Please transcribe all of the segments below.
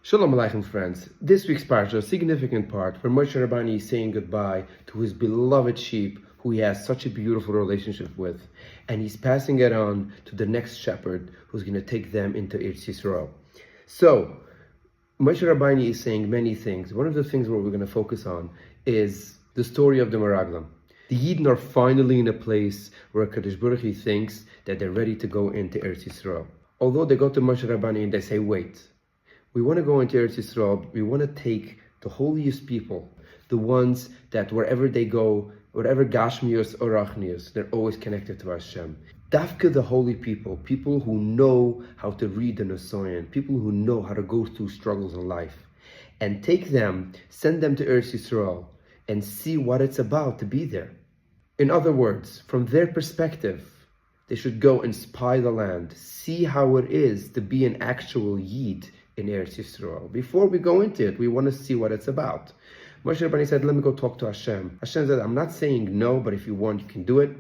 Shalom Aleichem, friends. This week's parsha, a significant part where Moshe Rabbeinu is saying goodbye to his beloved sheep who he has such a beautiful relationship with, and he's passing it on to the next shepherd who's going to take them into Eretz Yisrael. So, Moshe Rabbeinu is saying many things. One of the things where we're going to focus on is the story of the Meraglim. The Yidden are finally in a place where Kadosh Baruch Hu thinks that they're ready to go into Eretz Yisrael. Although they go to Moshe Rabbeinu and they say, wait, we want to go into Eretz Yisrael, we want to take the holiest people, the ones that wherever they go, whatever Gashmius or Rachnius, they're always connected to Hashem. Dafka the holy people, people who know how to read the Nisayan, people who know how to go through struggles in life, and take them, send them to Eretz Yisrael, and see what it's about to be there. In other words, from their perspective, they should go and spy the land, see how it is to be an actual Yid in Eretz Yisrael. Before we go into it, we want to see what it's about. Moshe Rabbeinu said, let me go talk to Hashem. Hashem said, I'm not saying no, but if you want, you can do it.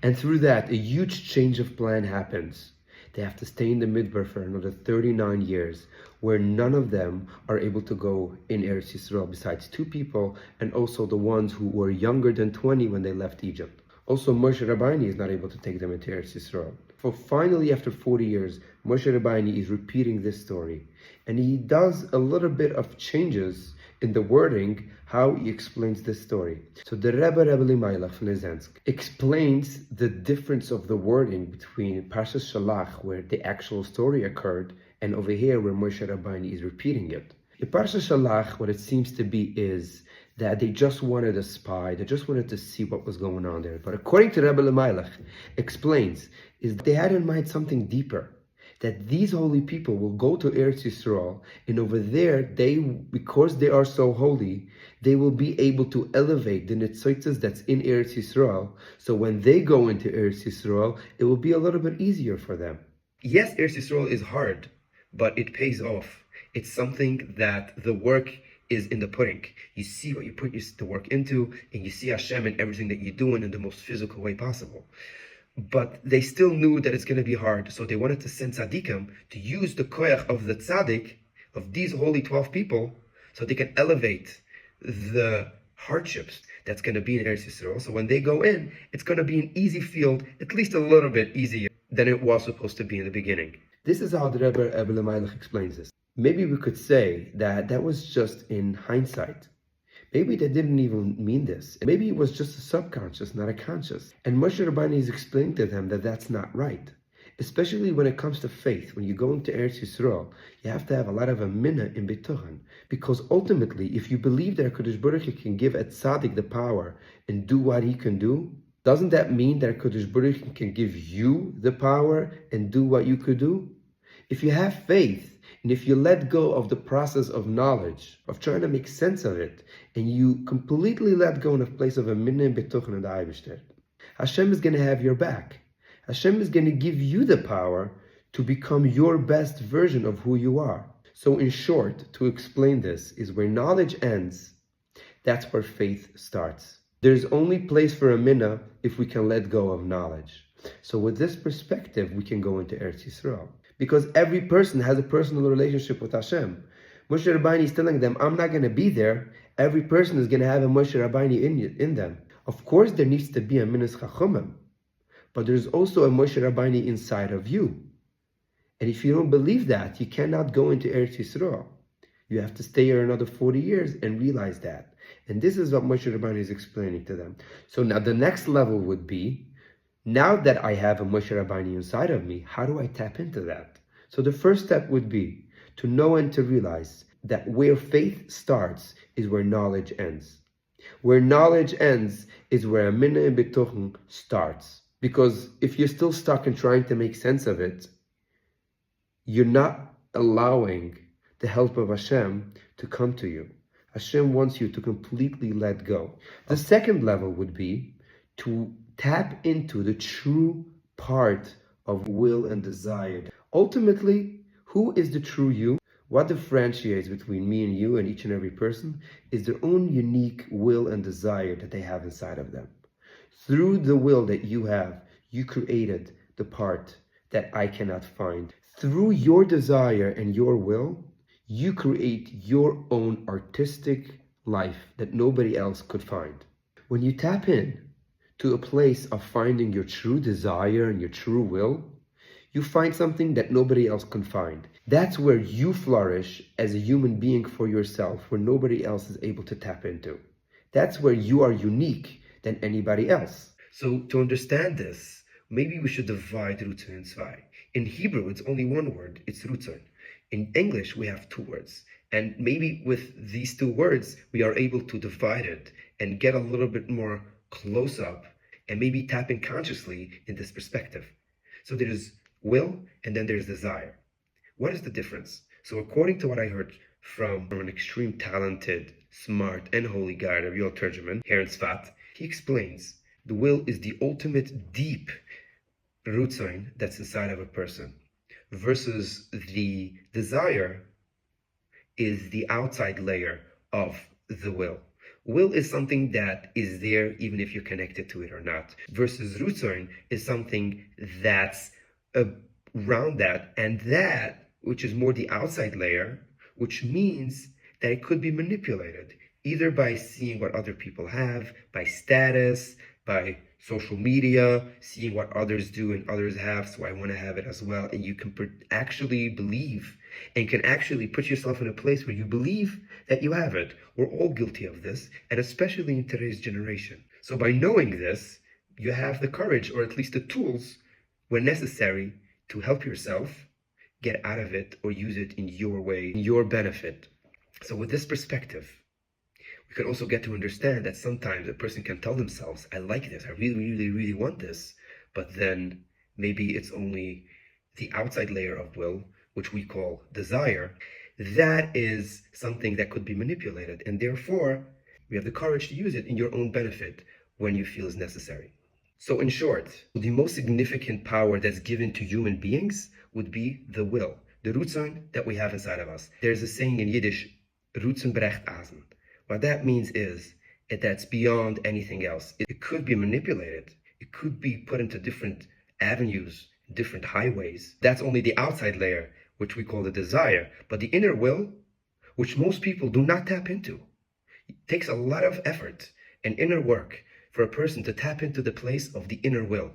And through that, a huge change of plan happens. They have to stay in the Midbar for another 39 years, where none of them are able to go in Eretz Yisrael, besides two people, and also the ones who were younger than 20 when they left Egypt. Also, Moshe Rabbeinu is not able to take them into Eretz Yisrael. For finally, after 40 years, Moshe Rabbeinu is repeating this story. And he does a little bit of changes in the wording, how he explains this story. So the Rebbe Limailach from Nezensk explains the difference of the wording between Pashas Shalach, where the actual story occurred, and over here where Moshe Rabbeinu is repeating it. In Pashas Shalach, what it seems to be is that they just wanted a spy, they just wanted to see what was going on there. But according to Rebbe Limailach, explains, is they had in mind something deeper. That these holy people will go to Eretz Yisrael, and over there, because they are so holy, they will be able to elevate the netzotzes that's in Eretz Yisrael. So when they go into Eretz Yisrael, it will be a little bit easier for them. Yes, Eretz Yisrael is hard, but it pays off. It's something that the work is in the pudding. You see what you put the work into, and you see Hashem in everything that you're doing in the most physical way possible. But they still knew that it's going to be hard, so they wanted to send tzaddikim to use the koyach of the tzaddik, of these holy 12 people, so they can elevate the hardships that's going to be in Eretz Yisrael. So when they go in, it's going to be an easy field, at least a little bit easier than it was supposed to be in the beginning. This is how the Rebbe Limailach explains this. Maybe we could say that was just in hindsight. Maybe they didn't even mean this. Maybe it was just a subconscious, not a conscious. And Moshe Rabbeinu is explaining to them that that's not right. Especially when it comes to faith. When you go into Eretz Yisrael, you have to have a lot of amuna in Bituchen. Because ultimately, if you believe that Kadosh Baruch Hu can give a tzaddik the power and do what he can do, doesn't that mean that Kadosh Baruch Hu can give you the power and do what you could do? If you have faith, and if you let go of the process of knowledge, of trying to make sense of it, and you completely let go in a place of a minna and betuchen and the Hashem is going to have your back. Hashem is going to give you the power to become your best version of who you are. So in short, to explain this, is where knowledge ends, that's where faith starts. There's only place for a minna if we can let go of knowledge. So with this perspective, we can go into Eretz Yisrael. Because every person has a personal relationship with Hashem. Moshe Rabbeinu is telling them, I'm not going to be there. Every person is going to have a Moshe Rabbeinu in them. Of course, there needs to be a Minas Chachomim. But there's also a Moshe Rabbeinu inside of you. And if you don't believe that, you cannot go into Eretz Yisrael. You have to stay here another 40 years and realize that. And this is what Moshe Rabbeinu is explaining to them. So now the next level would be, now that I have a Moshe Rabbeinu inside of me, how do I tap into that? So the first step would be to know and to realize that where faith starts is where knowledge ends. Where knowledge ends is where Amina and Betuchen starts. Because if you're still stuck in trying to make sense of it, you're not allowing the help of Hashem to come to you. Hashem wants you to completely let go. The second level would be to tap into the true part of will and desire. Ultimately, who is the true you? What differentiates between me and you and each and every person is their own unique will and desire that they have inside of them. Through the will that you have, you created the part that I cannot find. Through your desire and your will, You create your own artistic life that nobody else could find. When you tap in to a place of finding your true desire and your true will, you find something that nobody else can find. That's where you flourish as a human being for yourself, where nobody else is able to tap into. That's where you are unique than anybody else. So to understand this, maybe we should divide Rutzon in zwei. In Hebrew, it's only one word, it's Rutzon. In English, we have two words. And maybe with these two words, we are able to divide it and get a little bit more close up and maybe tap in consciously in this perspective. So there's will and then there's desire. What is the difference? So according to what I heard from an extreme talented, smart, and holy guy, a real Terjemaner, here in Tzfat, he explains the will is the ultimate deep Rutzon that's inside of a person, versus the desire is the outside layer of the will. Will is something that is there even if you're connected to it or not, versus Rutzon is something that's around that, and that, which is more the outside layer, which means that it could be manipulated, either by seeing what other people have, by status, by social media, seeing what others do and others have, so I want to have it as well. And you can actually believe and can actually put yourself in a place where you believe that you have it. We're all guilty of this, and especially in today's generation. So by knowing this, you have the courage, or at least the tools, when necessary, to help yourself get out of it or use it in your way, in your benefit. So with this perspective, we can also get to understand that sometimes a person can tell themselves, I like this, I really, really, really want this, but then maybe it's only the outside layer of will, which we call desire. That is something that could be manipulated, and therefore we have the courage to use it in your own benefit when you feel is necessary. So in short, the most significant power that's given to human beings would be the will, the Rutzon that we have inside of us. There's a saying in Yiddish, Rutzon brecht Asen. What that means is that's beyond anything else. It could be manipulated. It could be put into different avenues, different highways. That's only the outside layer, which we call the desire. But the inner will, which most people do not tap into, it takes a lot of effort and inner work for a person to tap into the place of the inner will.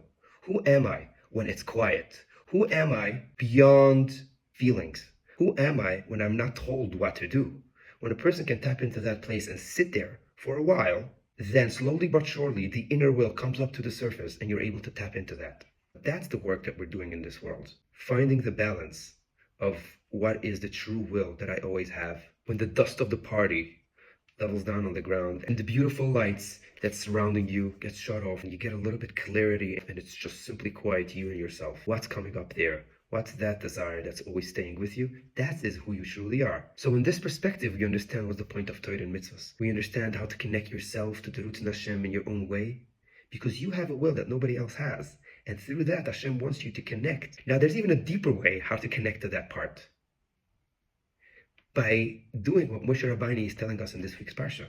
Who am I when it's quiet? Who am I beyond feelings? Who am I when I'm not told what to do? When a person can tap into that place and sit there for a while, then slowly but surely the inner will comes up to the surface and you're able to tap into that. That's the work that we're doing in this world. Finding the balance of what is the true will that I always have. When the dust of the party levels down on the ground and the beautiful lights that's surrounding you gets shut off and you get a little bit clarity and it's just simply quiet, you and yourself. What's coming up there? What's that desire that's always staying with you? That is who you truly are. So in this perspective, we understand what's the point of Torah and mitzvahs. We understand how to connect yourself to the Rutzon Hashem in your own way, because you have a will that nobody else has. And through that, Hashem wants you to connect. Now, there's even a deeper way how to connect to that part. By doing what Moshe Rabbeinu is telling us in this week's Parsha.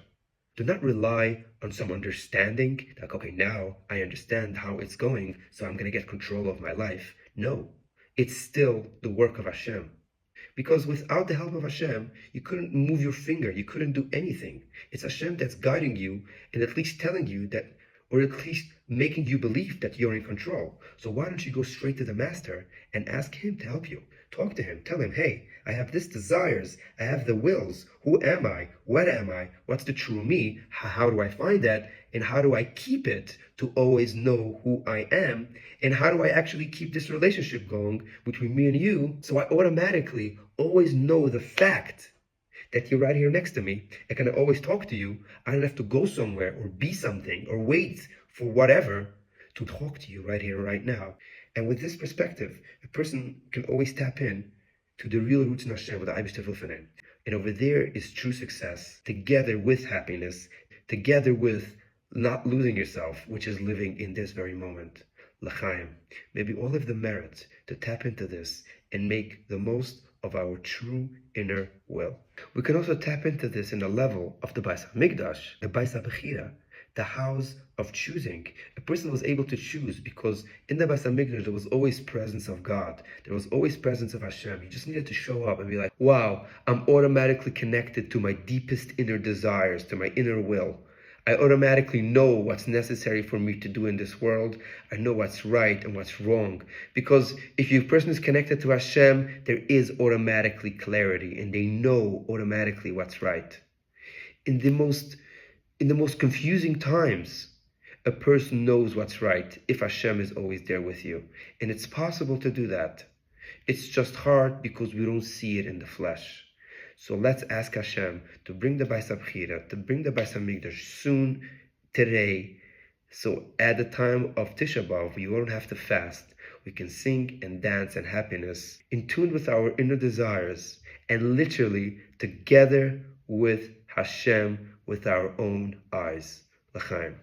Do not rely on some understanding, like, okay, now I understand how it's going, so I'm going to get control of my life. No. It's still the work of Hashem. Because without the help of Hashem, you couldn't move your finger, you couldn't do anything. It's Hashem that's guiding you and at least telling you that, or at least making you believe that you're in control. So why don't you go straight to the Master and ask Him to help you? Talk to Him, tell Him, hey, I have this desires, I have the wills. Who am I? What am I? What's the true me? How do I find that? And how do I keep it to always know who I am? And how do I actually keep this relationship going between me and you so I automatically always know the fact that you're right here next to me and can always talk to you? I don't have to go somewhere or be something or wait for whatever to talk to you right here, right now. And with this perspective, a person can always tap in to the real Rutzon Hashem, with the Eibishter will finden. And over there is true success, together with happiness, together with not losing yourself, which is living in this very moment. L'chaim. May we all have the merit to tap into this and make the most of our true inner will. We can also tap into this in the level of the Beis HaMikdash, the Beis HaBechira, the house of choosing. A person was able to choose because in the Beis HaMikdash there was always presence of God. There was always presence of Hashem. You just needed to show up and be like, wow, I'm automatically connected to my deepest inner desires, to my inner will. I automatically know what's necessary for me to do in this world. I know what's right and what's wrong. Because if your person is connected to Hashem, there is automatically clarity and they know automatically what's right. In the most confusing times, a person knows what's right if Hashem is always there with you. And it's possible to do that. It's just hard because we don't see it in the flesh. So let's ask Hashem to bring the Beis HaBchira, to bring the Beis HaMikdash soon, today. So at the time of Tisha B'Av, we won't have to fast. We can sing and dance in happiness, in tune with our inner desires, and literally together with Hashem with our own eyes. L'chaim.